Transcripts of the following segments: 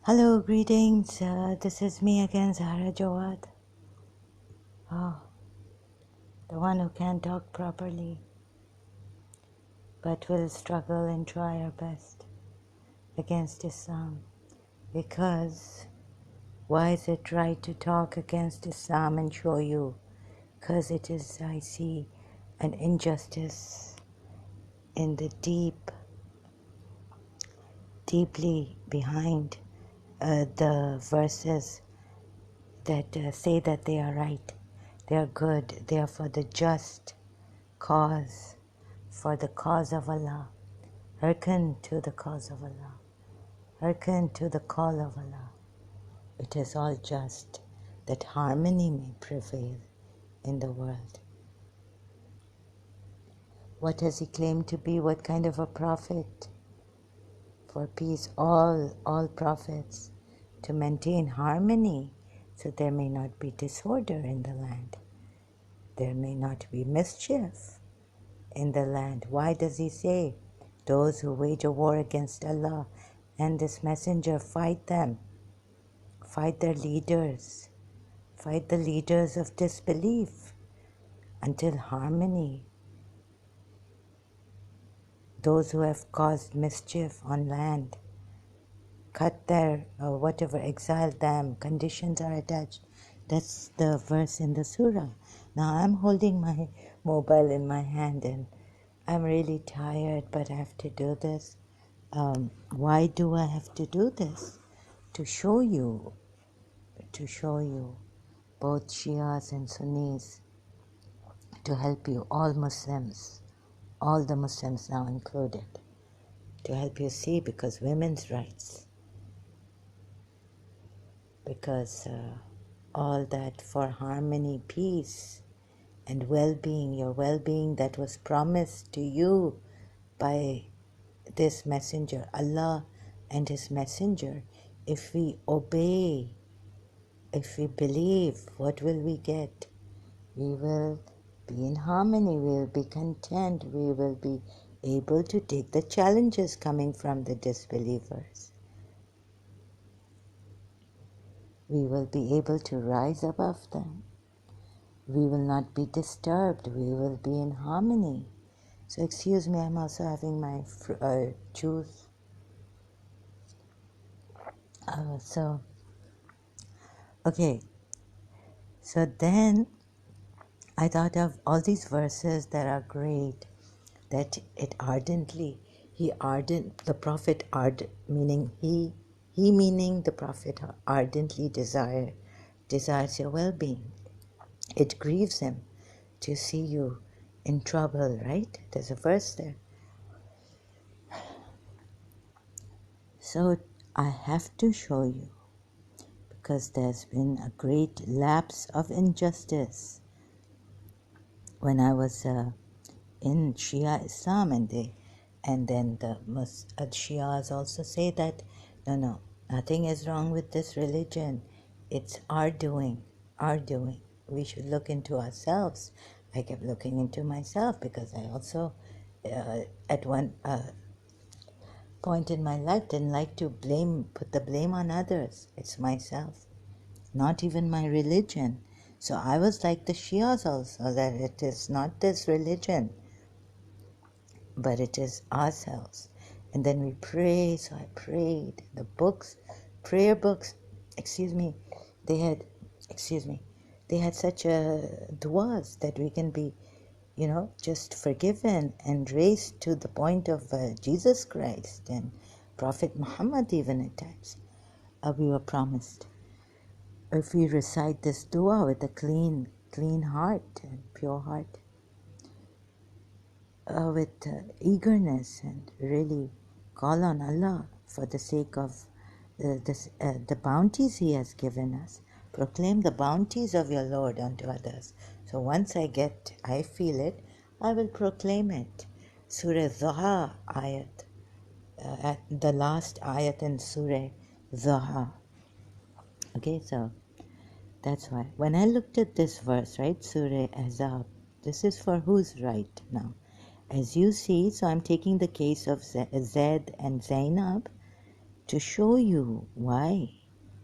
Hello, greetings. This is me again, Zahra Jawad. Oh, the one who can't talk properly, but will struggle and try our best against Islam. Because why is it right to talk against Islam and show you? Because it is, I see, an injustice in the deeply behind the verses that say that they are right, they are good, they are for the just cause, for the cause of Allah. Hearken to the cause of Allah. Hearken to the call of Allah. It is all just that harmony may prevail in the world. What does he claim to be? What kind of a prophet? For peace, all prophets, to maintain harmony so there may not be disorder in the land. There may not be mischief in the land. Why does he say, those who wage a war against Allah and this messenger, fight them, fight their leaders, fight the leaders of disbelief until harmony, those who have caused mischief on land, cut their whatever, exile them, conditions are attached. That's the verse in the surah. Now I'm holding my mobile in my hand and I'm really tired, but I have to do this. Why do I have to do this? To show you both Shias and Sunnis, to help you, all Muslims, all the Muslims now included, to help you see, because women's rights, because all that for harmony, peace, and well-being, your well-being that was promised to you by this messenger, Allah and his messenger. If we obey, if we believe, what will we get? We will be in harmony, we will be content, we will be able to take the challenges coming from the disbelievers. We will be able to rise above them. We will not be disturbed, we will be in harmony. So excuse me, I'm also having my juice. Okay, so then I thought of all these verses that are great, that it the Prophet meaning he meaning the Prophet ardently desires your well-being. It grieves him to see you in trouble, right? There's a verse there. So I have to show you, because there's been a great lapse of injustice. When I was in Shia Islam, and then the Shias also say that no, nothing is wrong with this religion, it's our doing. We should look into ourselves. I kept looking into myself, because I also at one point in my life didn't like to put the blame on others. It's myself, not even my religion. So I was like the Shias also, that it is not this religion, but it is ourselves. And then we pray. So I prayed. The prayer books, they had such duas that we can be, just forgiven and raised to the point of Jesus Christ and Prophet Muhammad even at times. We were promised, if we recite this dua with a clean heart and pure heart, with eagerness, and really call on Allah for the sake of the bounties He has given us. Proclaim the bounties of your Lord unto others. So once I feel it, I will proclaim it. Surah Dhaha ayat, at the last ayat in Surah Dhaha. Okay, so that's why. When I looked at this verse, right, Surah Ahzab, this is for who's right now. As you see, so I'm taking the case of Zaid and Zainab to show you why,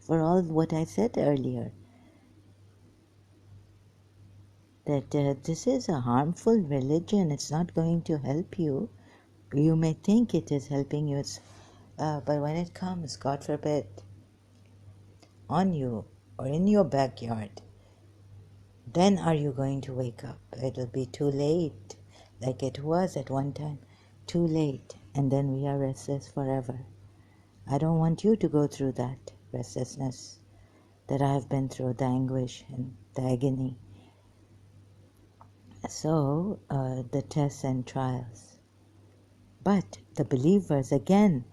for all what I said earlier, that this is a harmful religion. It's not going to help you. You may think it is helping you, but when it comes, God forbid, on you or in your backyard, then are you going to wake up? It'll be too late, like it was at one time. Too late, and then we are restless forever. I don't want you to go through that restlessness that I have been through, the anguish and the agony. So, the tests and trials. But the believers, again,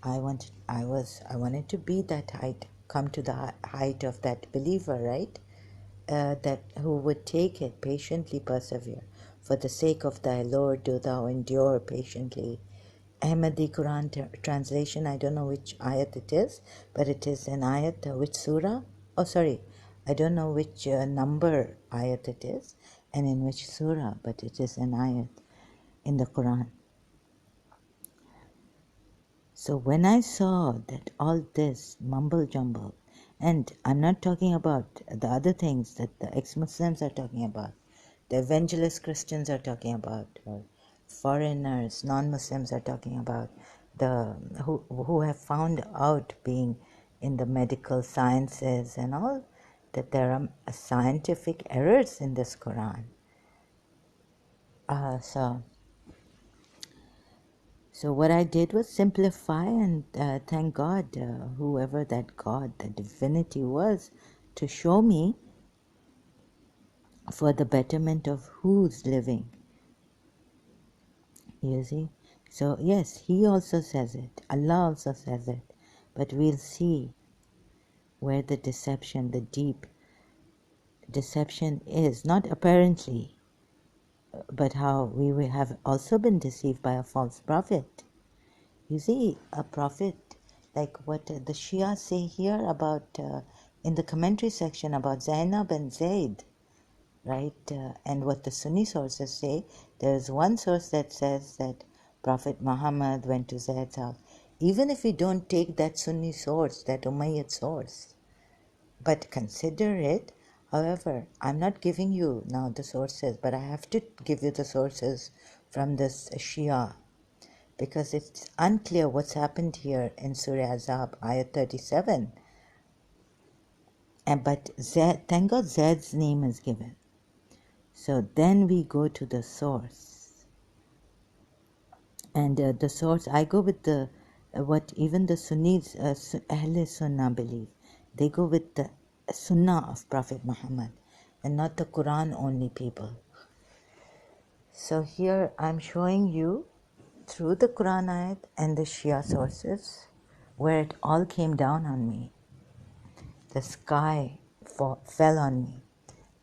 I wanted to be that height, come to the height of that believer, right? That who would take it, patiently persevere. For the sake of thy Lord do thou endure patiently. Ahmadi Quran translation, I don't know which ayat it is, but it is an ayat, which surah? Oh, sorry, I don't know which number ayat it is, and in which surah, but it is an ayat in the Quran. So when I saw that all this mumble jumble, and I'm not talking about the other things that the ex-Muslims are talking about, the evangelist Christians are talking about, or foreigners, non-Muslims are talking about, the who have found out, being in the medical sciences and all, that there are scientific errors in this Quran. So what I did was simplify, and thank God, whoever that God, the divinity was, to show me for the betterment of who's living. You see? So yes, he also says it. Allah also says it. But we'll see where the deception, the deep deception is. Not apparently, but how we have also been deceived by a false prophet. You see, a prophet, like what the Shia say here about, in the commentary section about Zainab and Zayd, right? And what the Sunni sources say, there is one source that says that Prophet Muhammad went to Zayd's house. Even if we don't take that Sunni source, that Umayyad source, but consider it, however, I'm not giving you now the sources, but I have to give you the sources from this Shia, because it's unclear what's happened here in Surah Azab, ayat 37. But thank God Zed's name is given. So then we go to the source. And the source, I go with the what even the Sunnis, Ahle Sunnah believe. They go with the Sunnah of Prophet Muhammad and not the Quran only people. So here I'm showing you through the Quran ayat and the Shia sources where it all came down on me. The sky fell on me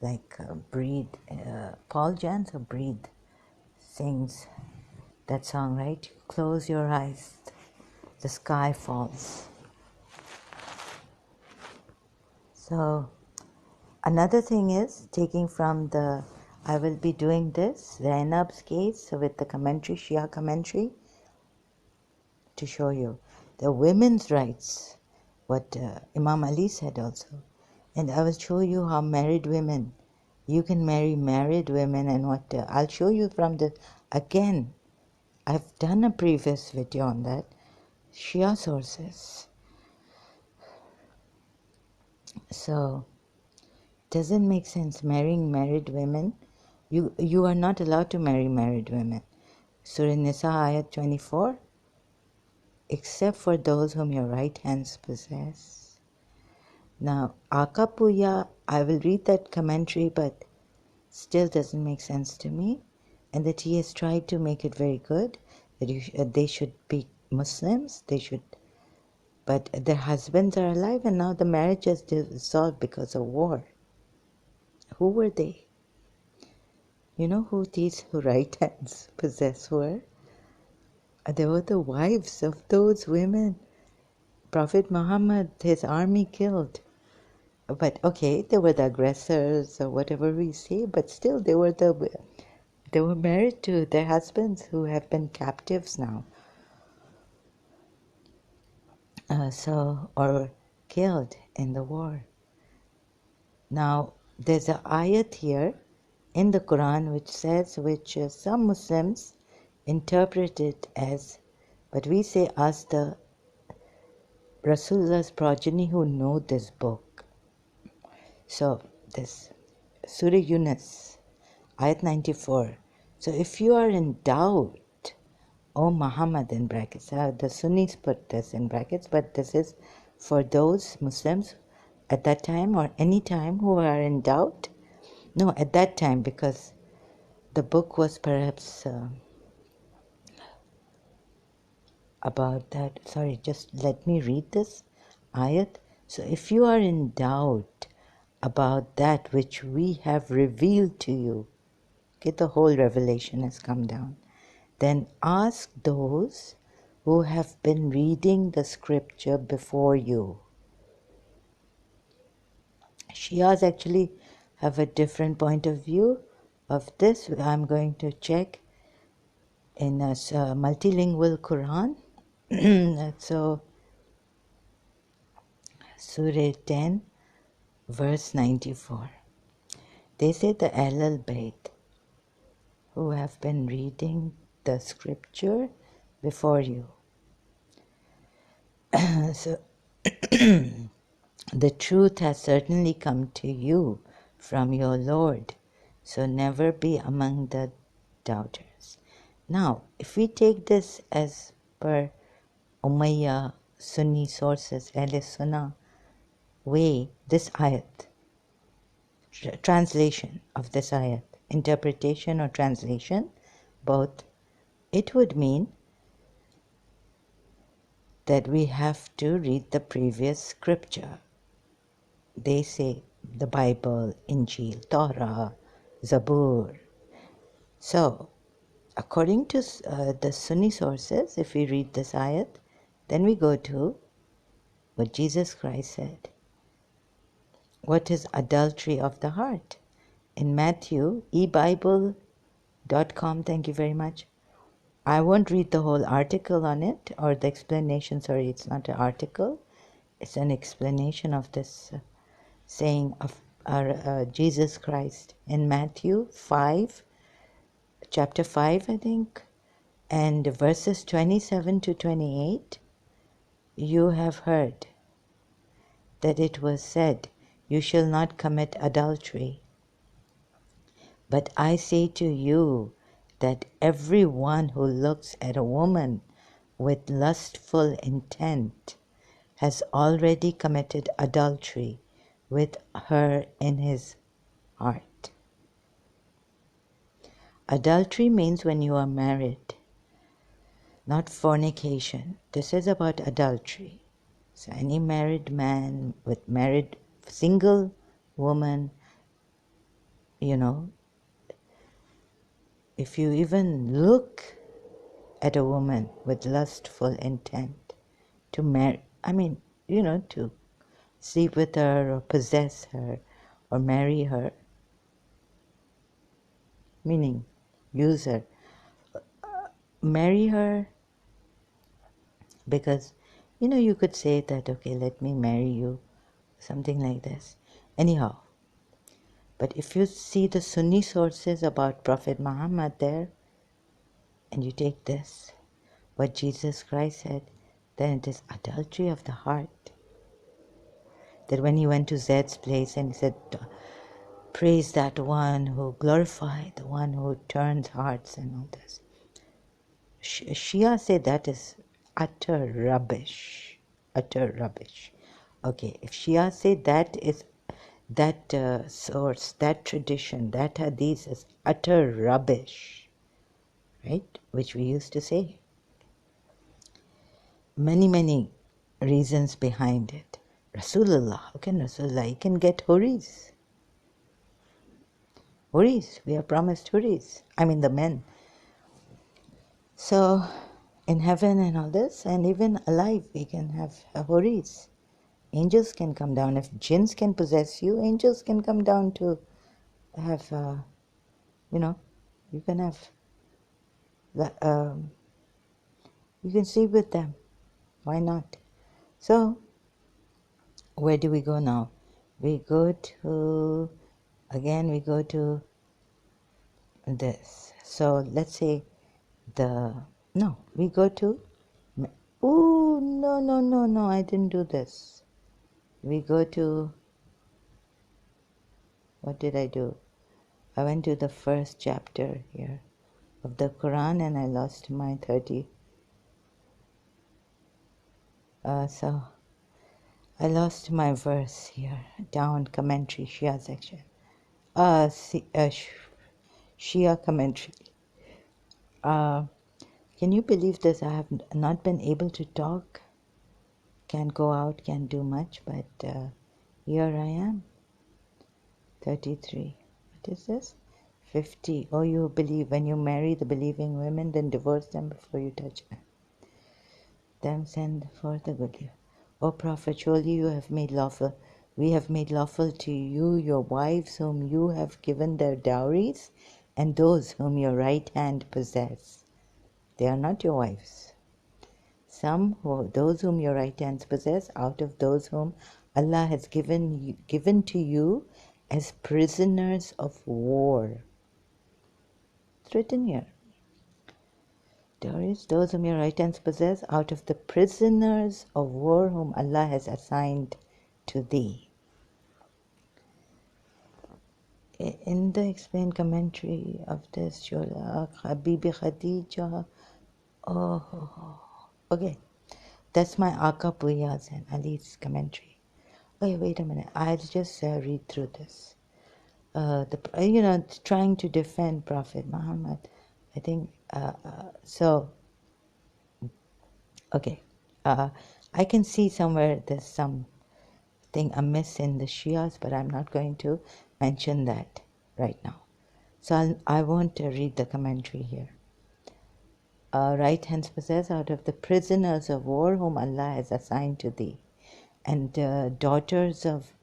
like breathe. Paul Jans or breathe sings that song, right? Close your eyes, the sky falls. So another thing is taking from the, I will be doing this, Zainab's case with the commentary, Shia commentary, to show you the women's rights, what Imam Ali said also. And I will show you how married women, you can marry married women, and what I'll show you from the, again, I've done a previous video on that, Shia sources. So, doesn't make sense marrying married women. You are not allowed to marry married women. Surah Nisa ayat 24, except for those whom your right hands possess. Now, Akapuya, I will read that commentary, but still doesn't make sense to me. And that he has tried to make it very good, that they should be Muslims, they should, but their husbands are alive, and now the marriage is dissolved because of war. Who were they? You know who these right hands possess were? They were the wives of those women Prophet Muhammad, his army killed. But okay, they were the aggressors or whatever we say, but still they were married to their husbands who have been captives now. or killed in the war. Now, there's an ayat here in the Quran which some Muslims interpret it as, but we say, ask the Rasulullah's progeny who know this book. So, this Surah Yunus, ayat 94. So, if you are in doubt, O Muhammad in brackets, the Sunnis put this in brackets, but this is for those Muslims at that time or any time who are in doubt. No, at that time, because the book was perhaps about that. Sorry, just let me read this ayat. So if you are in doubt about that which we have revealed to you, okay, the whole revelation has come down, then ask those who have been reading the scripture before you. Shias actually have a different point of view of this. I'm going to check in a multilingual Quran. So, Surah 10, verse 94. They say the Ahlul Bayt who have been reading the scripture before you. So, the truth has certainly come to you from your Lord, so never be among the doubters. Now, if we take this as per Umayyah Sunni sources, Ahl Sunnah way, this ayat, translation of this ayat, interpretation or translation, both, it would mean that we have to read the previous scripture. They say the Bible, Injil, Torah, Zabur. So, according to the Sunni sources, if we read this ayat, then we go to what Jesus Christ said. What is adultery of the heart? In Matthew, ebible.com, thank you very much. I won't read the whole article on it, or the explanation, sorry, it's not an article. It's an explanation of this saying of Jesus Christ in Matthew 5, chapter 5, I think, and verses 27 to 28. You have heard that it was said, you shall not commit adultery. But I say to you that every one who looks at a woman with lustful intent has already committed adultery with her in his heart. Adultery means when you are married, not fornication. This is about adultery. So any married man with married single woman, if you even look at a woman with lustful intent to marry, to sleep with her or possess her or marry her, meaning use her, marry her because, you could say that, okay, let me marry you, something like this. Anyhow, but if you see the Sunni sources about Prophet Muhammad there, and you take this, what Jesus Christ said, then it is adultery of the heart. That when he went to Zed's place and he said, praise that one who glorified, the one who turns hearts and all this. Shia say that is utter rubbish. Utter rubbish. Okay, if Shia say that is that source, that tradition, that hadith is utter rubbish, right? Which we used to say. Many, many reasons behind it. Rasulullah, how can Rasulullah? He can get huris. Huris, we are promised huris. I mean the men. So, in heaven and all this, and even alive, we can have huris. Angels can come down. If jinns can possess you, angels can come down to have, you can have, you can sleep with them. Why not? So, where do we go now? We go to, again, we go to this. So, let's say we go to, oh, no, I didn't do this. We go to, what did I do? I went to the first chapter here of the Quran and I lost my 30. So I lost my verse here, down commentary, Shia section. Shia commentary. Can you believe this? I have not been able to talk, can't go out, can't do much, but here I am. 33. What is this? 50. Oh, you believe when you marry the believing women, then divorce them before you touch them, send forth the good leader. O Prophet, surely you have made lawful, we have made lawful to you your wives whom you have given their dowries, and those whom your right hand possess. They are not your wives. Those whom your right hands possess, out of those whom Allah has given to you as prisoners of war. It's written here. Dowries, those whom your right hands possess, out of the prisoners of war whom Allah has assigned to thee. In the explained commentary of this, Habibi Khadija, okay, that's my Aka Puyas and Ali's commentary. Okay, wait a minute, I'll just read through this. Trying to defend Prophet Muhammad, I think, so, okay, I can see somewhere there's something amiss in the Shias, but I'm not going to mention that right now. So I won't read the commentary here. Right hands possess out of the prisoners of war whom Allah has assigned to thee, and daughters of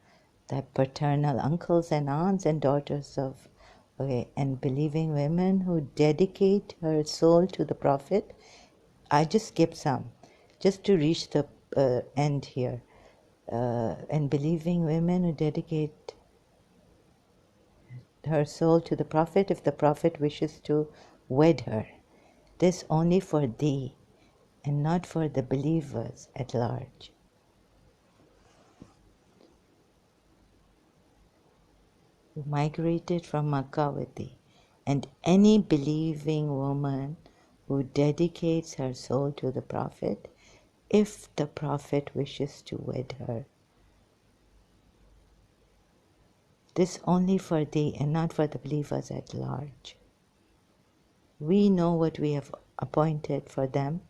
thy paternal uncles and aunts, and daughters of, and believing women who dedicate her soul to the Prophet. I just skipped some, just to reach the end here. And believing women who dedicate her soul to the Prophet if the Prophet wishes to wed her. This only for thee, and not for the believers at large. Who migrated from Makkah with thee, and any believing woman who dedicates her soul to the Prophet if the Prophet wishes to wed her. This only for thee and not for the believers at large. We know what we have appointed for them.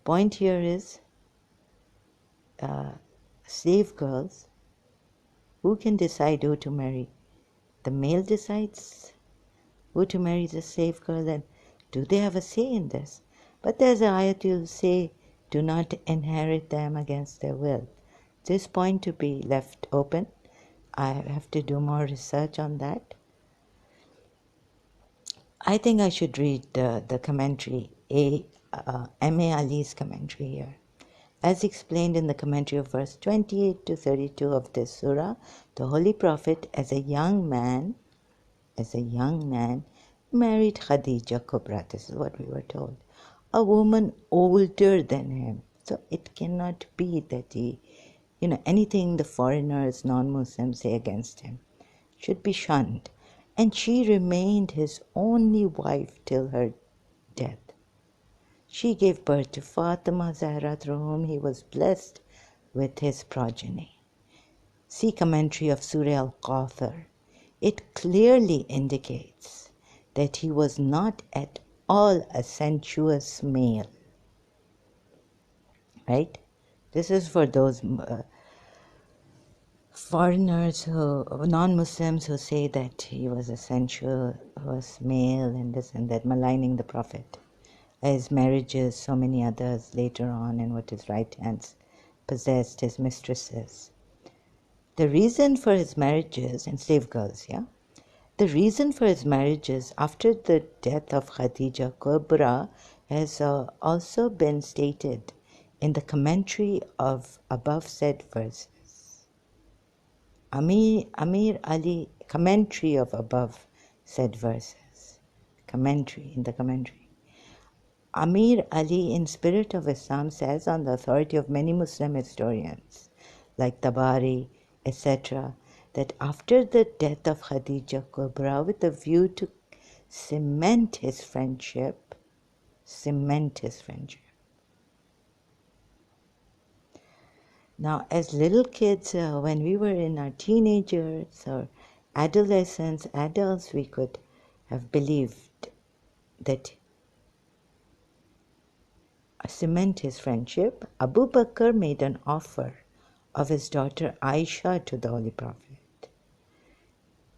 Point here is slave girls. Who can decide who to marry? The male decides who to marry the slave girl, and do they have a say in this? But there's an ayat will say, do not inherit them against their will. This point to be left open. I have to do more research on that. I think I should read the commentary, M.A. Ali's commentary here. As explained in the commentary of verse 28 to 32 of this surah, the Holy Prophet, as a young man, married Khadija Kubra. This is what we were told. A woman older than him. So it cannot be that he, anything the foreigners, non-Muslims say against him should be shunned. And she remained his only wife till her death. She gave birth to Fatima Zahra, through whom he was blessed with his progeny. See commentary of Surah Al-Kawthar. It clearly indicates that he was not at all a sensuous male. Right? This is for those foreigners non-Muslims who say that he was a sensuous male and this and that, maligning the Prophet. His marriages, so many others later on, and what his right hands possessed, his mistresses. The reason for his marriages, and slave girls, the reason for his marriages after the death of Khadija Kubra has also been stated in the commentary of above said verses. Amir Ali, commentary of above said verses. Commentary, in the commentary. Amir Ali, in Spirit of Islam, says on the authority of many Muslim historians, like Tabari, etc., that after the death of Khadija Kubra, with a view to cement his friendship. Now, as little kids, when we were in our teenagers or adolescents, adults, we could have believed that cement his friendship. Abu Bakr made an offer of his daughter Aisha to the Holy Prophet.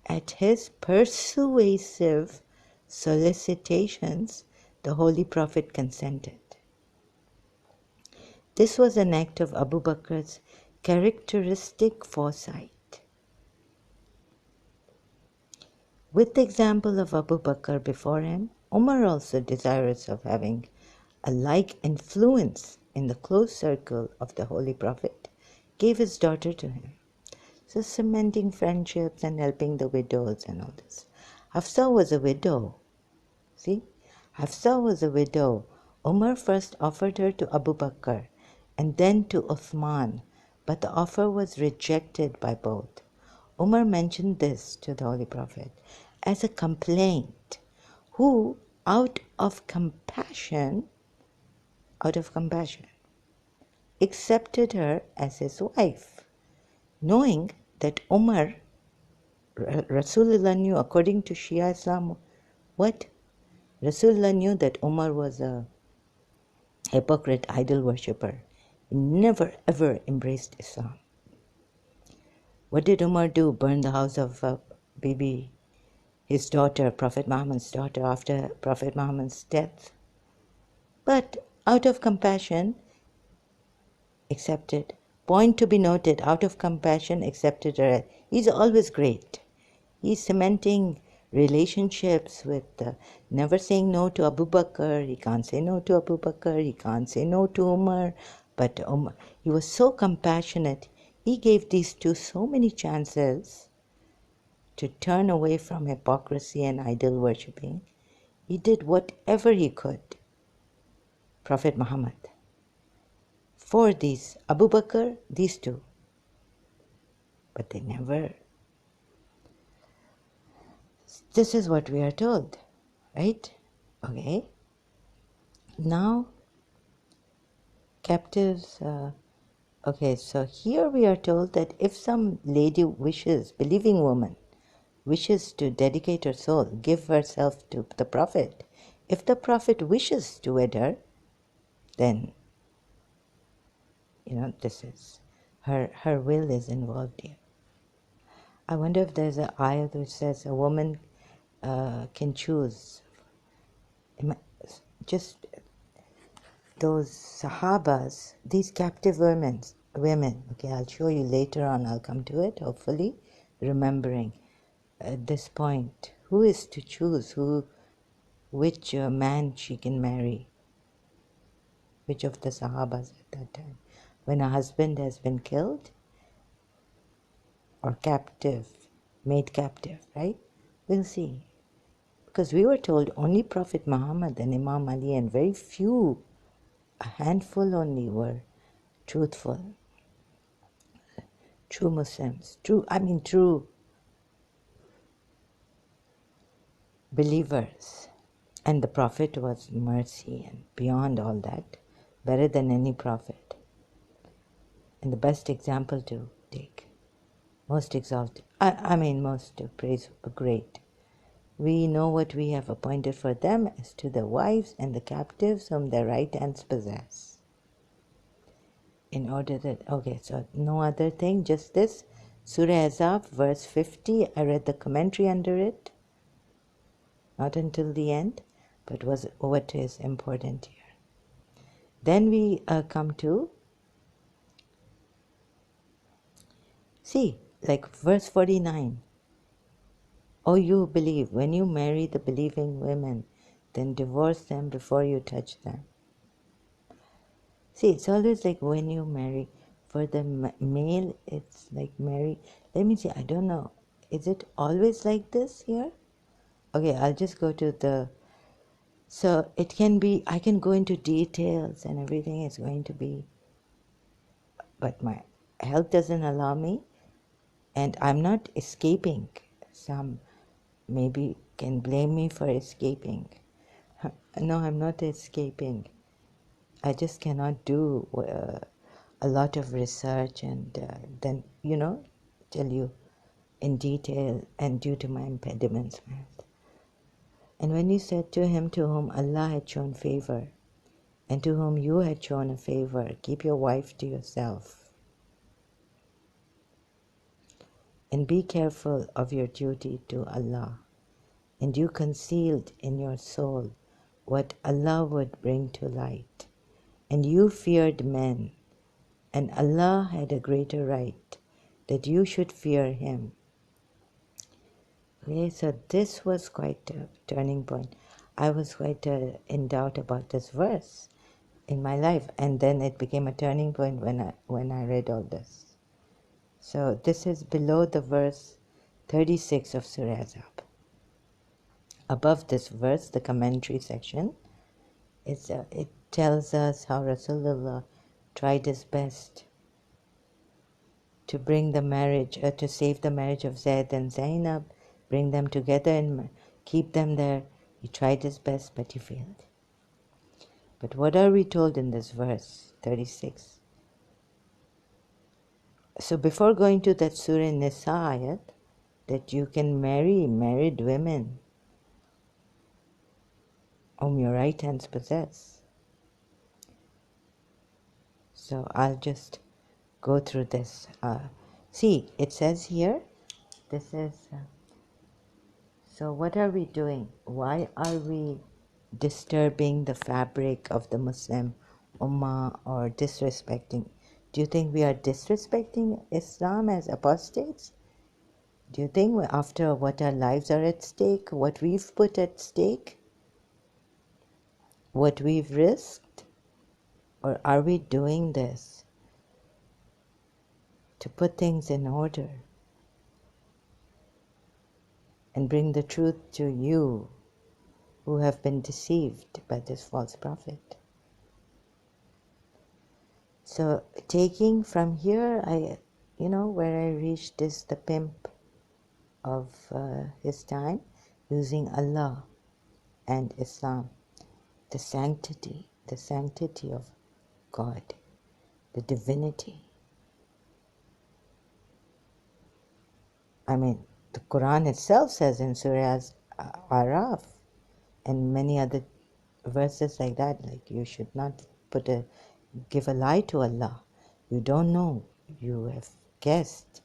At his persuasive solicitations, the Holy Prophet consented. This was an act of Abu Bakr's characteristic foresight. With the example of Abu Bakr before him, Umar, also desirous of having a like influence in the close circle of the Holy Prophet, gave his daughter to him. So cementing friendships and helping the widows and all this. Hafsa was a widow. See? Hafsa was a widow. Umar first offered her to Abu Bakr and then to Uthman, but the offer was rejected by both. Umar mentioned this to the Holy Prophet as a complaint, who, out of compassion, accepted her as his wife, knowing that Umar, Rasulullah knew, according to Shia Islam, what? Rasulullah knew that Umar was a hypocrite idol worshipper. He never ever embraced Islam. What did Umar do? Burn the house of Bibi, his daughter, Prophet Muhammad's daughter, after Prophet Muhammad's death. But out of compassion, accepted. Point to be noted, out of compassion, accepted her. He's always great. He's cementing relationships with, never saying no to Abu Bakr. He can't say no to Abu Bakr. He can't say no to Umar. But Umar, he was so compassionate. He gave these two so many chances to turn away from hypocrisy and idol worshipping. He did whatever he could. Prophet Muhammad. For these, Abu Bakr, these two. But they never. This is what we are told, right? Okay. Now, captives. Okay, so here we are told that if some lady wishes, believing woman, wishes to dedicate her soul, give herself to the Prophet, if the Prophet wishes to wed her, then, this is, her will is involved here. I wonder if there's an ayat which says a woman can choose. Just those Sahabas, these captive women, okay, I'll show you later on, I'll come to it, hopefully, remembering at this point, who is to choose which man she can marry, which of the Sahabas at that time, when a husband has been killed or captive, made captive, right? We'll see. Because we were told only Prophet Muhammad and Imam Ali and very few, a handful only, were truthful, true Muslims, true believers. And the Prophet was mercy and beyond all that, better than any Prophet. And the best example to take, most exalted, most praise, great. We know what we have appointed for them as to the wives and the captives whom their right hands possess. In order that, okay, so no other thing, just this. Surah Azab, verse 50, I read the commentary under it, not until the end, but what is important here. Then we come to, see, like verse 49. Oh, you believe, when you marry the believing women, then divorce them before you touch them. See, it's always like when you marry. For the male, it's like marry. Let me see, I don't know. Is it always like this here? Okay, I'll just go to the... So it can be, I can go into details and everything is going to be... But my health doesn't allow me, and I'm not escaping. Some maybe can blame me for escaping. No, I'm not escaping. I just cannot do a lot of research and then, tell you in detail and due to my impediments. And when you said to him to whom Allah had shown favor and to whom you had shown a favor, keep your wife to yourself and be careful of your duty to Allah, and you concealed in your soul what Allah would bring to light, and you feared men, and Allah had a greater right that you should fear Him. Okay, so this was quite a turning point. I was quite in doubt about this verse in my life, and then it became a turning point when I read all this. So this is below the verse 36 of Surah Azab. Above this verse, the commentary section, it tells us how Rasulullah tried his best to bring the marriage, to save the marriage of Zayd and Zainab, bring them together and keep them there. He tried his best, but he failed. But what are we told in this verse 36? So before going to that Surah Nisa ayat, that you can marry married women whom your right hands possess. So I'll just go through this. See, it says here, this is... so what are we doing? Why are we disturbing the fabric of the Muslim Ummah or disrespecting? Do you think we are disrespecting Islam as apostates? Do you think after what our lives are at stake, what we've put at stake, what we've risked? Or are we doing this to put things in order and bring the truth to you who have been deceived by this false prophet? So taking from here, where I reached is the pimp of his time, using Allah and Islam, the sanctity of God, the divinity. I mean, the Quran itself says in Surah Araf and many other verses like that, like you should not give a lie to Allah. You don't know. You have guessed.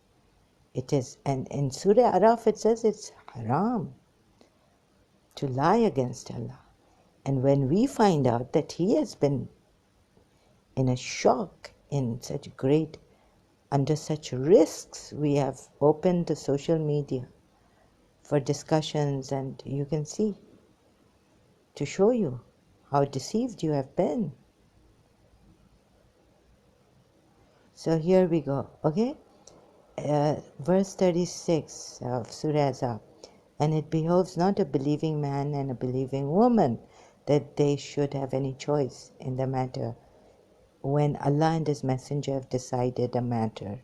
It is, and in Surah Araf it says it's haram to lie against Allah. And when we find out that he has been in a shock, in such under such risks, we have opened the social media for discussions, and you can see, to show you how deceived you have been. So here we go, okay? Verse 36 of Surah Azab. And it behoves not a believing man and a believing woman that they should have any choice in the matter when Allah and His Messenger have decided a matter.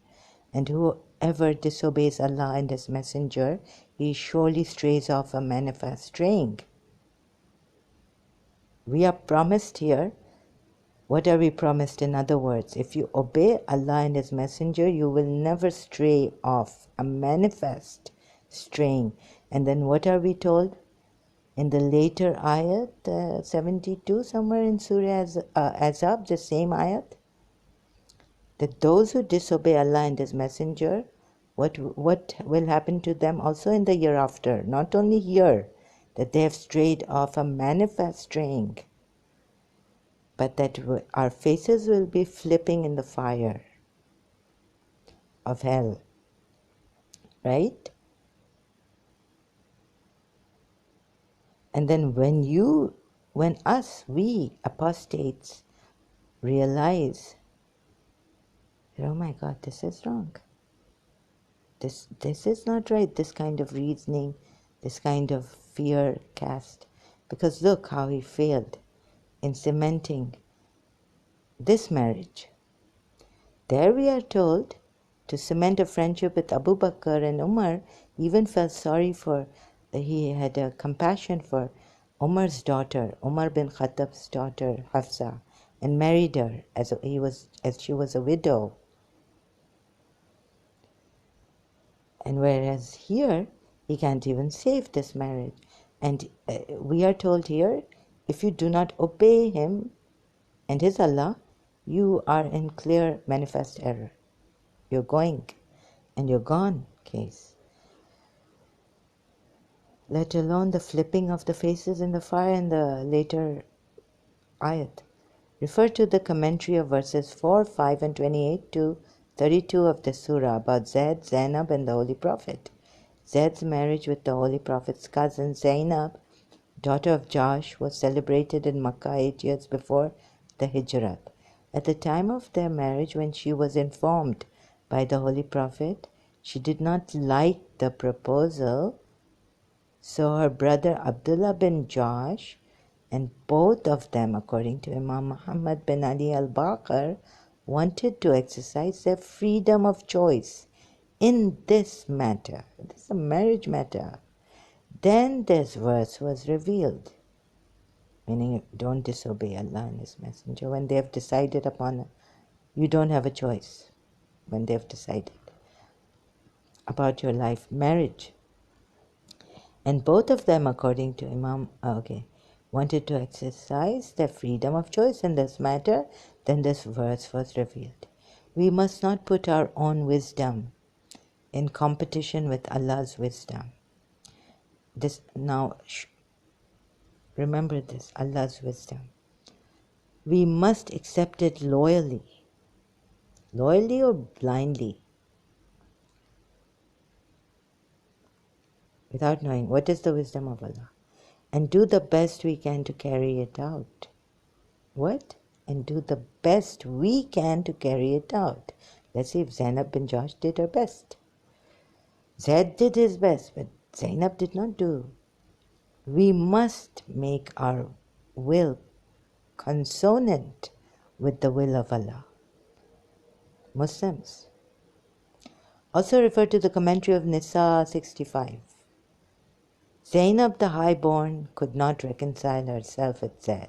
And whoever disobeys Allah and His Messenger, he surely strays off a manifest straying. We are promised here. What are we promised? In other words, if you obey Allah and His Messenger, you will never stray off, a manifest straying. And then what are we told? In the later ayat, 72, somewhere in Surah Azab, the same ayat, that those who disobey Allah and His Messenger, what will happen to them also in the year after? Not only here, that they have strayed off a manifest straying, but that our faces will be flipping in the fire of hell, right? And then we apostates, realize that, oh my God, this is wrong. This is not right, this kind of reasoning, this kind of fear cast. Because look how he failed in cementing this marriage. There we are told to cement a friendship with Abu Bakr, and Umar even felt sorry for, he had a compassion for Umar's daughter, Umar bin Khattab's daughter, Hafsa, and married her as she was a widow. And whereas here, he can't even save this marriage. And we are told here, if you do not obey him and his Allah, you are in clear manifest error. You're going and you're gone case. Let alone the flipping of the faces in the fire in the later ayat. Refer to the commentary of verses 4, 5 and 28 to 32 of the surah about Zaid, Zainab and the Holy Prophet. Zaid's marriage with the Holy Prophet's cousin Zainab, daughter of Josh, was celebrated in Makkah 8 years before the Hijrat. At the time of their marriage, when she was informed by the Holy Prophet, she did not like the proposal, so her brother Abdullah bin Josh, and both of them, according to Imam Muhammad bin Ali al-Baqir, wanted to exercise their freedom of choice in this matter. This is a marriage matter. Then this verse was revealed, meaning don't disobey Allah and His Messenger when they have decided upon it. You don't have a choice when they have decided about your life, marriage. And both of them, according to wanted to exercise their freedom of choice in this matter. Then this verse was revealed. We must not put our own wisdom in competition with Allah's wisdom. Remember this, Allah's wisdom. We must accept it loyally or blindly, without knowing what is the wisdom of Allah, and do the best we can to carry it out. What? And do the best we can to carry it out. Let's see if Zainab bin Josh did her best. Zaid did his best, but Zainab did not do. We must make our will consonant with the will of Allah. Muslims. Also refer to the commentary of Nisa 65. Zainab the highborn could not reconcile herself with Zaid,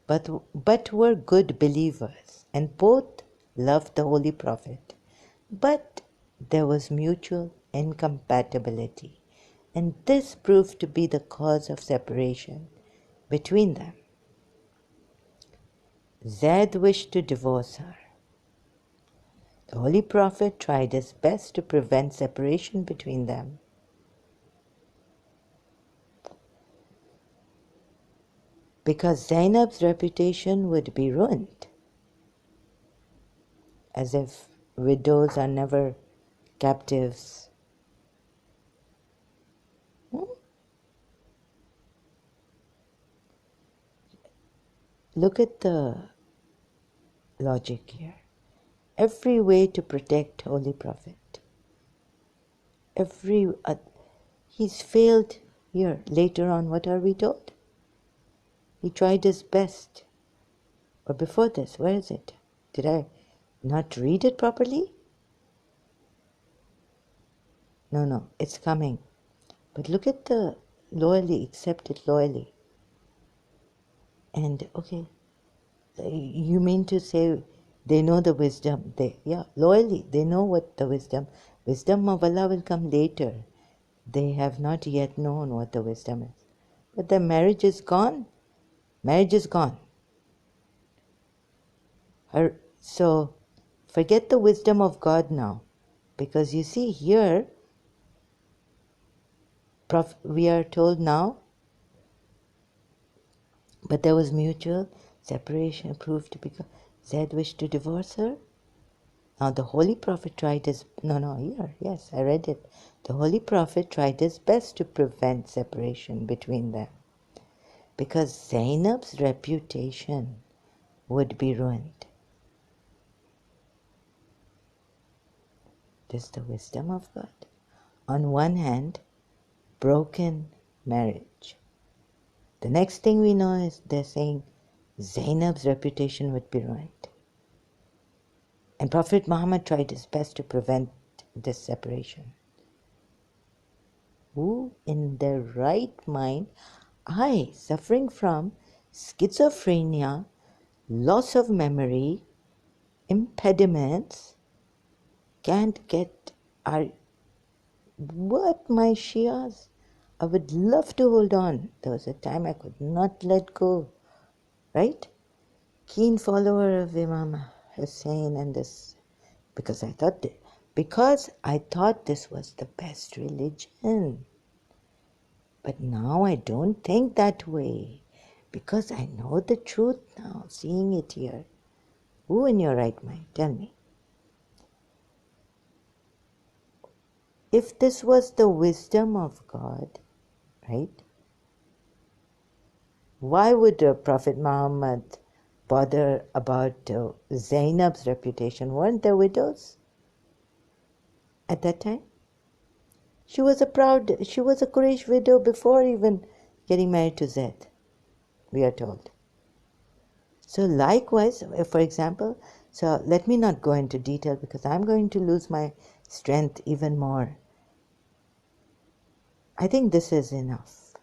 but were good believers, and both loved the Holy Prophet. But there was mutual incompatibility, and this proved to be the cause of separation between them. Zaid wished to divorce her. The Holy Prophet tried his best to prevent separation between them. Because Zainab's reputation would be ruined, as if widows are never captives. Look at the logic here. Every way to protect Holy Prophet. He's failed here. Later on, what are we told? He tried his best. Or before this, where is it? Did I not read it properly? No, it's coming. But look at the loyally, accept it loyally. And okay, you mean to say they know the wisdom? Loyally, they know what the wisdom of Allah will come later. They have not yet known what the wisdom is. But the marriage is gone. Marriage is gone. So forget the wisdom of God now. Because you see here, we are told now, but there was mutual separation proved to be. Zaid wished to divorce her. Now the Holy Prophet tried his... Yes, I read it. The Holy Prophet tried his best to prevent separation between them. because Zainab's reputation would be ruined. This is the wisdom of God. On one hand, broken marriage. The next thing we know is they're saying Zainab's reputation would be ruined. And Prophet Muhammad tried his best to prevent this separation. Who in their right mind, suffering from schizophrenia, loss of memory, impediments, can't get our, what my Shias? I would love to hold on. There was a time I could not let go, right? Keen follower of Imam Hussein and this, because I thought this was the best religion. But now I don't think that way, because I know the truth now, seeing it here. Who in your right mind? Tell me. If this was the wisdom of God, right? Why would Prophet Muhammad bother about Zainab's reputation? Weren't there widows at that time? She was a Quraysh widow before even getting married to Zaid, we are told. So likewise, for example, so let me not go into detail because I'm going to lose my strength even more. I think this is enough.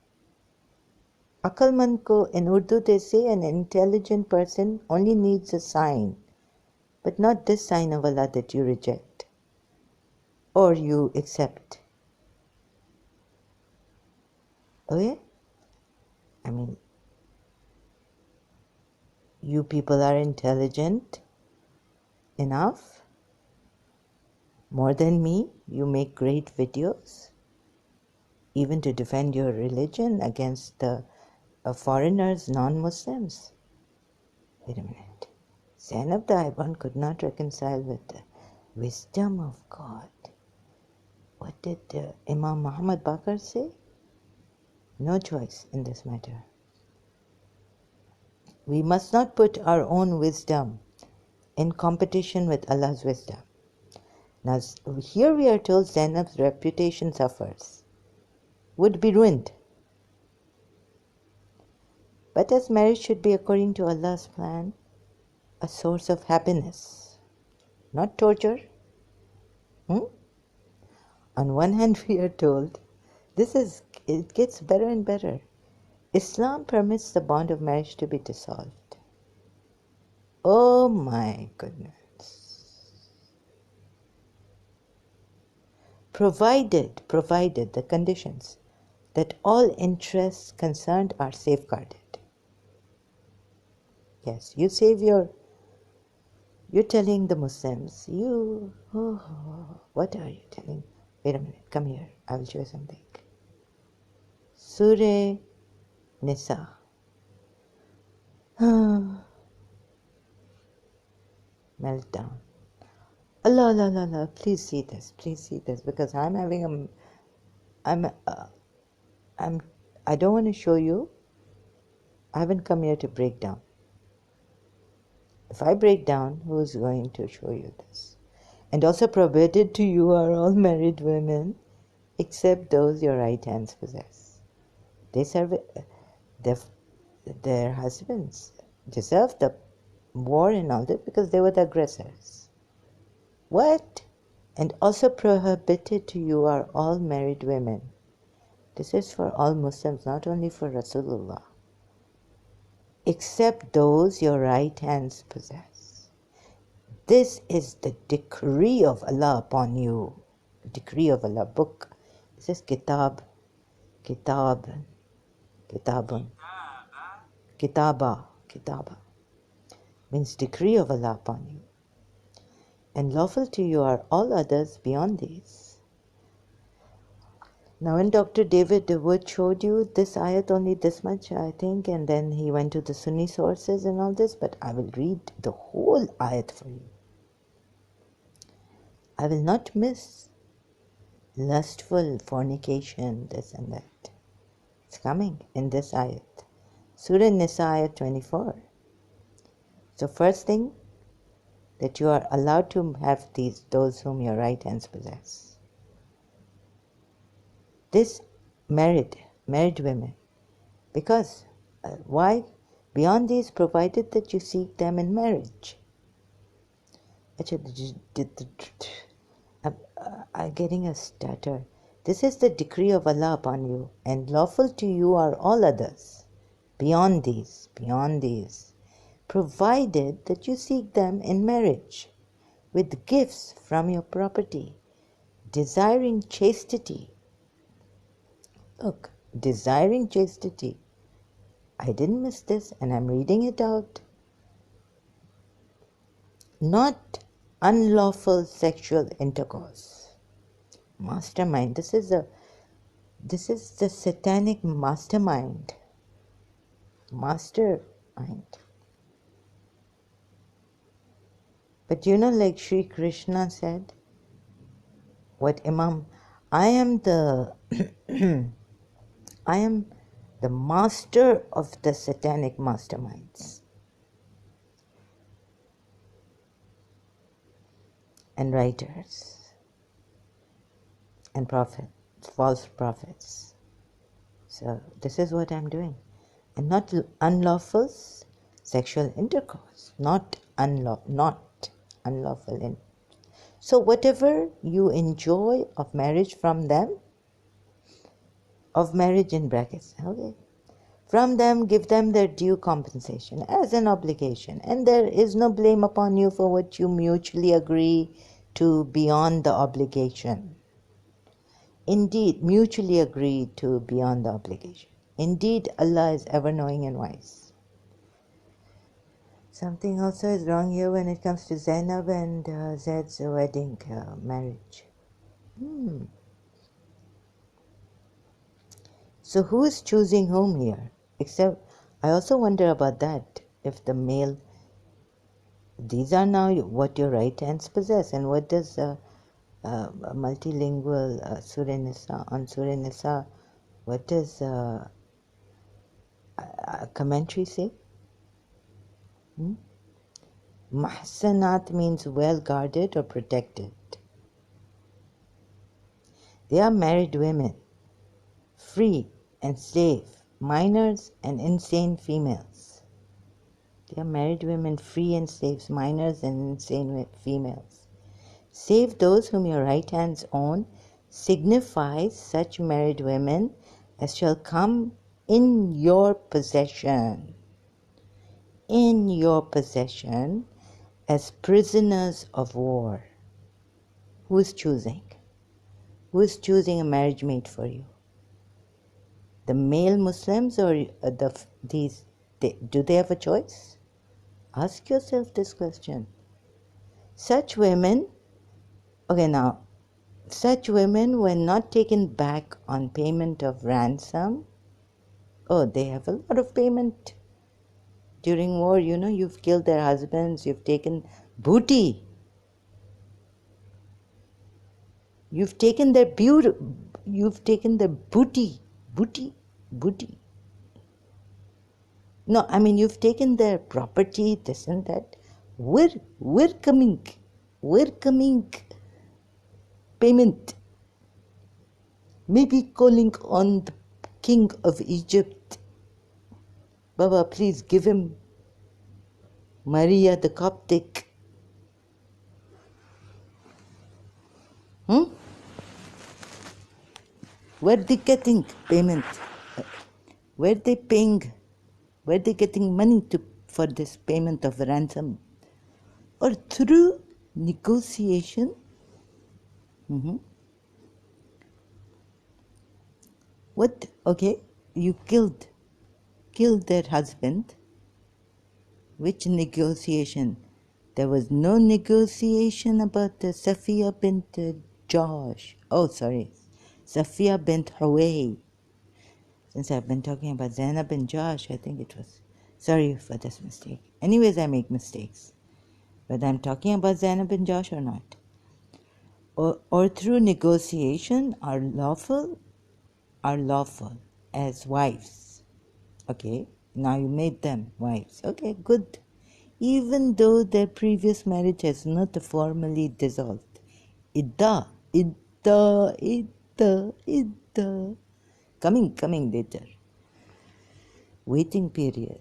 Akalmand ko, in Urdu they say an intelligent person only needs a sign, but not this sign of Allah that you reject or you accept. Okay? I mean, you people are intelligent enough, more than me. You make great videos, even to defend your religion against the foreigners, non-Muslims. Wait a minute. Zainab the Iban could not reconcile with the wisdom of God. What did Imam Muhammad Baqir say? No choice in this matter. We must not put our own wisdom in competition with Allah's wisdom. Now, here we are told Zainab's reputation suffers, would be ruined. But as marriage should be according to Allah's plan, a source of happiness, not torture. On one hand, we are told, it gets better and better. Islam permits the bond of marriage to be dissolved. Oh my goodness. Provided the conditions that all interests concerned are safeguarded. Yes, you're telling the Muslims, what are you telling? Wait a minute, come here, I will show you something. Surah Nisa. Meltdown. Allah, please see this, because I'm having I don't want to show you. I haven't come here to break down. If I break down, who's going to show you this? And also prohibited to you are all married women, except those your right hands possess. They serve their husbands deserve the war and all that because they were the aggressors. What? And also prohibited to you are all married women. This is for all Muslims, not only for Rasulullah. Except those your right hands possess. This is the decree of Allah upon you. Decree of Allah, book. This is Kitabun. Kitaba. Means decree of Allah upon you. And lawful to you are all others beyond these. Now when Dr. David Wood showed you this ayat only this much, I think, and then he went to the Sunni sources and all this, but I will read the whole ayat for you. I will not miss lustful fornication, this and that. It's coming in this ayat. Surah Nisa ayat 24. So first thing, that you are allowed to have those whom your right hands possess. This married women, because why? Beyond these, provided that you seek them in marriage. I'm getting a stutter. This is the decree of Allah upon you, and lawful to you are all others. Beyond these, provided that you seek them in marriage, with gifts from your property, desiring chastity. Look, desiring chastity. I didn't miss this, and I'm reading it out. Not unlawful sexual intercourse. Mastermind. This is the satanic mastermind. Mastermind. But like Sri Krishna said, what Imam, I am the master of the satanic masterminds and writers and prophets, false prophets. So this is what I'm doing. And not unlawful sexual intercourse. Not unlawful. So whatever you enjoy of marriage from them, of marriage in brackets, okay, from them give them their due compensation as an obligation. And there is no blame upon you for what you mutually agree to beyond the obligation. Indeed, mutually agree to beyond the obligation. Indeed, Allah is ever knowing and wise. Something also is wrong here when it comes to Zainab and Zaid's wedding, marriage. So who is choosing whom here? Except, I also wonder about that. If the male, these are now what your right hands possess, and what does multilingual Surah Nisa, what does commentary say? Mahsanat means well guarded or protected. They are married women, free and slave, minors and insane females. They are married women, free and slaves, minors and insane females. Save those whom your right hands own signifies such married women as shall come in your possession. In your possession as prisoners of war. Who is choosing? Who is choosing a marriage mate for you? The male Muslims or do they have a choice? Ask yourself this question. Such women, such women were not taken back on payment of ransom. Oh, they have a lot of payment. During war, you've killed their husbands, you've taken booty. You've taken their booty. No, you've taken their property, this and that. We're coming payment. Maybe calling on the king of Egypt. Baba, please give him Maria the Coptic. Where they getting payment? Where they paying? Where they getting money for this payment of ransom? Or through negotiation? What? Okay, you killed their husband. Which negotiation? There was no negotiation about the Safiya bint Josh. Oh, sorry. Safiya bint Huway. Since I've been talking about Zainab and Josh, I think it was. Sorry for this mistake. Anyways, I make mistakes. Whether I'm talking about Zainab and Josh or not. Or through negotiation are lawful as wives. Okay? Now you made them wives. Okay, good. Even though their previous marriage has not formally dissolved. Idda, idda, idda, idda. Coming later. Waiting period.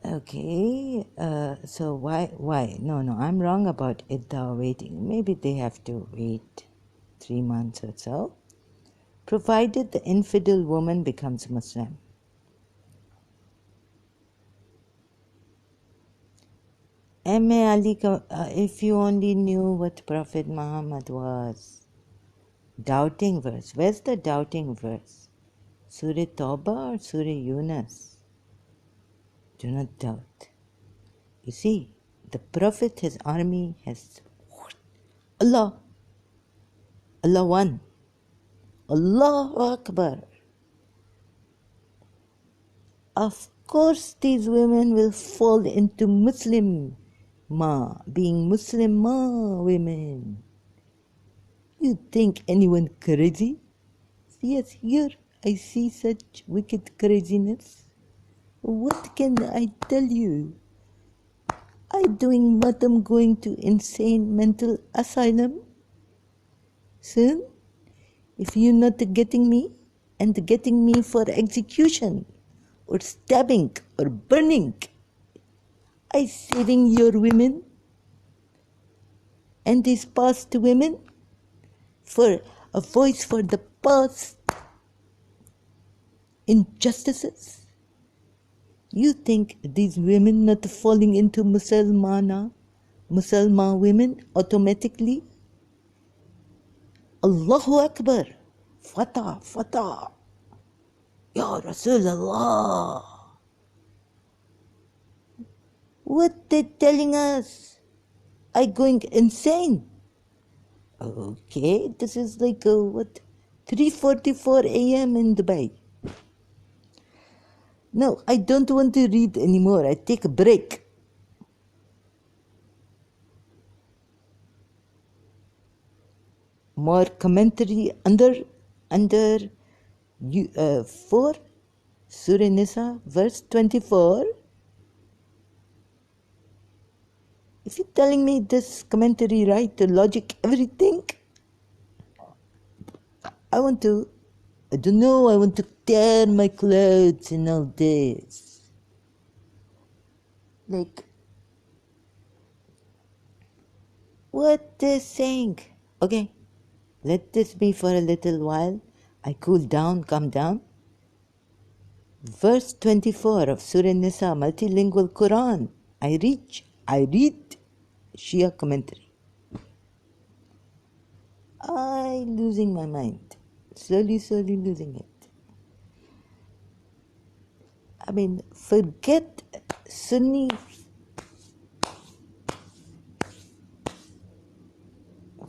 Okay, so why? No, I'm wrong about idda waiting. Maybe they have to wait 3 months or so, provided the infidel woman becomes Muslim. M.A. Ali, if you only knew what Prophet Muhammad was. Doubting verse. Where's the doubting verse? Surah Tawbah or Surah Yunus? Do not doubt. You see, the Prophet, his army has Allah won. Allahu Akbar. Of course these women will fall into being Muslim women. You think anyone crazy? Yes, here I see such wicked craziness. What can I tell you? I doing what I'm going to insane mental asylum? Soon, if you're not getting me and getting me for execution or stabbing or burning, I saving your women and these past women for a voice for the past injustices. You think these women not falling into Muslim women automatically? Allahu Akbar. Fatah. Ya Rasulullah. What they telling us? I going insane. Okay, this is like 3:44 a.m. in Dubai. No, I don't want to read anymore. I take a break. More commentary under 4 Surah Nisa verse 24. If you're telling me this commentary right, the logic, everything, I want to tear my clothes and all this. Like, what they're saying. Okay, let this be for a little while. I calm down. Verse 24 of Surah Nisa, multilingual Quran. I read Shia commentary. I losing my mind. Slowly losing it. I mean, forget Sunni.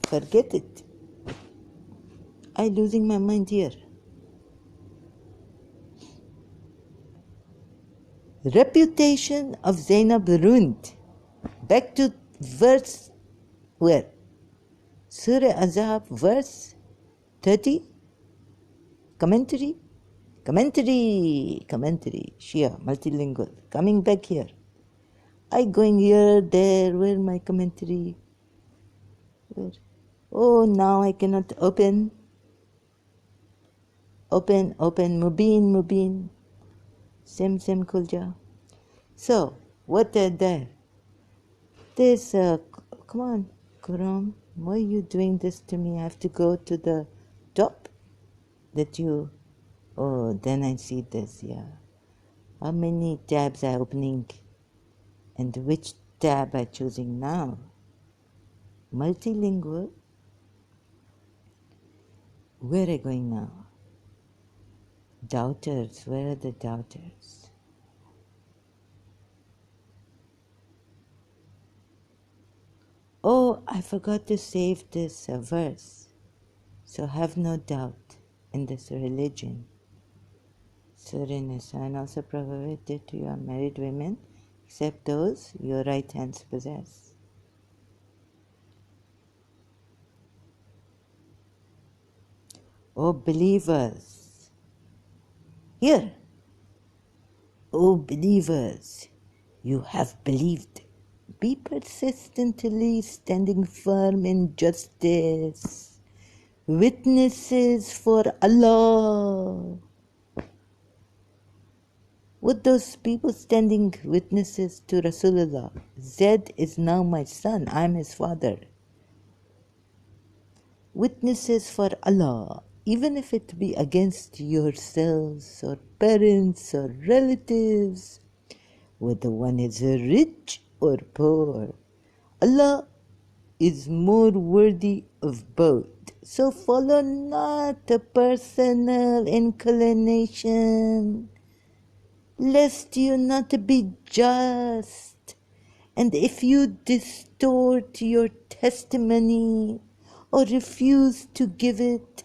Forget it. I losing my mind here. Reputation of Zainab ruined. Back to verse where? Surah Azab verse 30. Commentary. Shia, multilingual. Coming back here. I going here, there, where my commentary? Where? Oh, now I cannot open. Mubin. Sim Kulja. So, what are there? This, come on, Quran, why are you doing this to me? I have to go to the top oh, then I see this, yeah. How many tabs are opening and which tab I'm choosing now? Multilingual. Where are I going now? Doubters, where are the doubters? Oh, I forgot to save this verse. So have no doubt in this religion. Surah Nisa, and also prohibited to your married women, except those your right hands possess. O believers, here, O believers, you have believed. Be persistently standing firm in justice. Witnesses for Allah. With those people standing witnesses to Rasulullah, Zaid is now my son, I am his father. Witnesses for Allah, even if it be against yourselves or parents or relatives, whether one is rich or poor. Allah is more worthy of both. So follow not a personal inclination, lest you not be just. And if you distort your testimony or refuse to give it,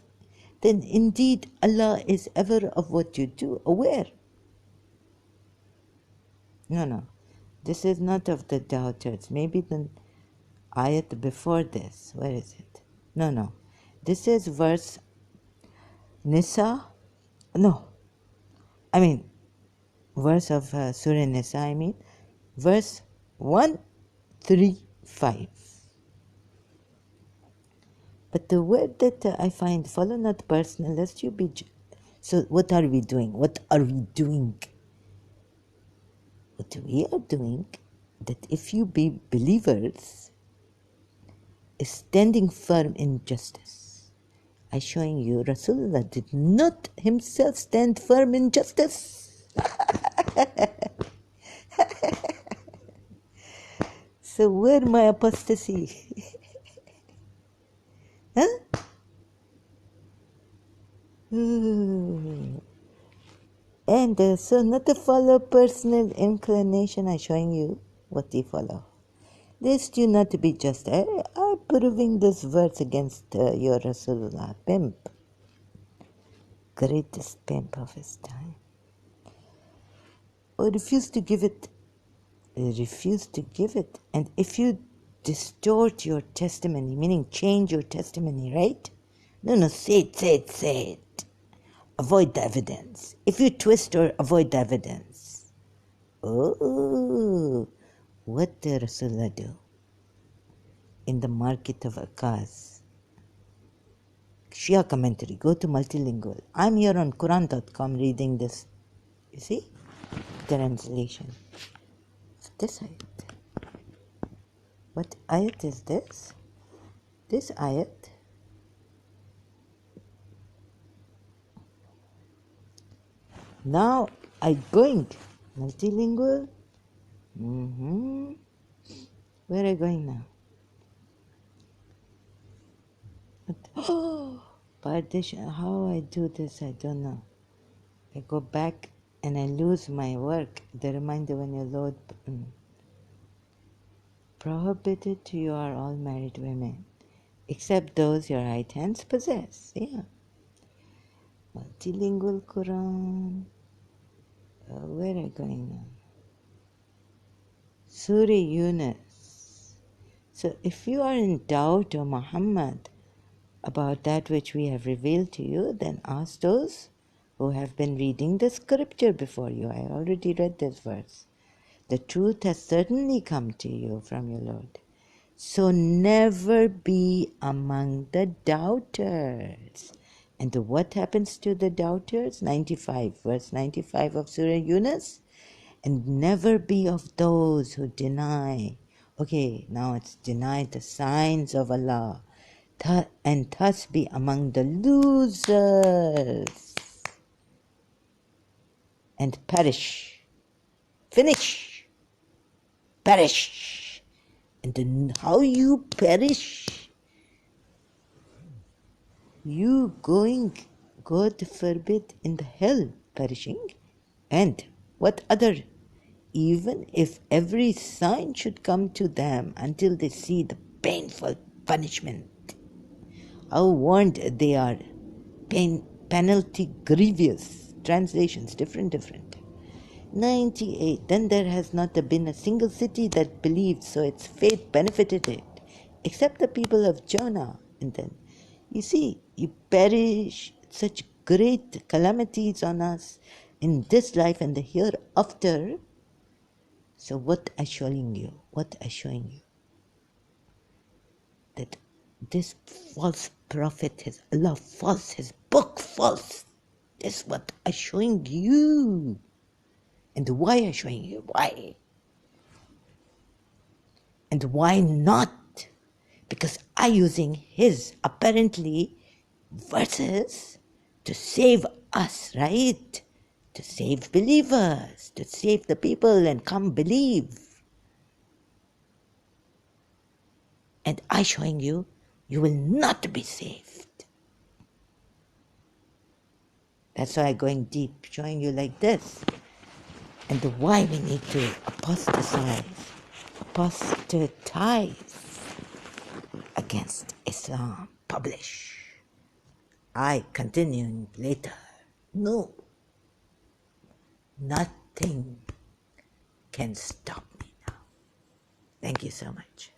then indeed Allah is ever of what you do aware. No. This is not of the doubters. Maybe the ayat before this. Where is it? No. This is verse Nisa. No. Verse of Surah Nisa, verse 135. But the word that I find, follow not personal, lest you be... So what are we doing? What we are doing, that if you be believers, is standing firm in justice. I'm showing you, Rasulullah did not himself stand firm in justice. So where my apostasy? Huh? And so not to follow personal inclination, I'm showing you what you follow. Lest you not to be just. I'm proving this verse against your Rasulullah, pimp. Greatest pimp of his time. Or refuse to give it. And if you distort your testimony, meaning change your testimony, right? No, say it. Avoid the evidence. If you twist or avoid the evidence. Oh, what did Rasulullah do? In the market of Akaz. Shia commentary, go to multilingual. I'm here on Quran.com reading this. You see? Translation. This ayat. What ayat is this? This ayat. Now I'm going multilingual. Where are I going now? Partition. How I do this, I don't know. I go back and I lose my work. The reminder when you load. Prohibited to you are all married women, except those your right hands possess. Yeah. Multilingual Quran. Where are I going now? Surah Yunus. So if you are in doubt, O Muhammad, about that which we have revealed to you, then ask those who have been reading the scripture before you. I already read this verse. The truth has certainly come to you from your Lord. So never be among the doubters. And what happens to the doubters? 95, verse 95 of Surah Yunus. And never be of those who deny. Okay, now it's deny the signs of Allah. And thus be among the losers. And perish. Finish. Perish. And then how you perish? You going, God forbid, in the hell perishing. And what other? Even if every sign should come to them until they see the painful punishment. How warned they are. Penalty grievous. Translations, different. 98. Then there has not been a single city that believed, so its faith benefited it, except the people of Jonah. And then, you see, you perish, such great calamities on us, in this life and the hereafter. So what I'm showing you? That this false prophet, his Allah false, his book false. This is what I'm showing you. And why I'm showing you? Why? And why not? Because I'm using his, apparently, verses to save us, right? To save believers, to save the people and come believe. And I showing you, you will not be saved. That's why I'm going deep, showing you like this. And why we need to apostatize against Islam, publish. I continuing later. No, nothing can stop me now. Thank you so much.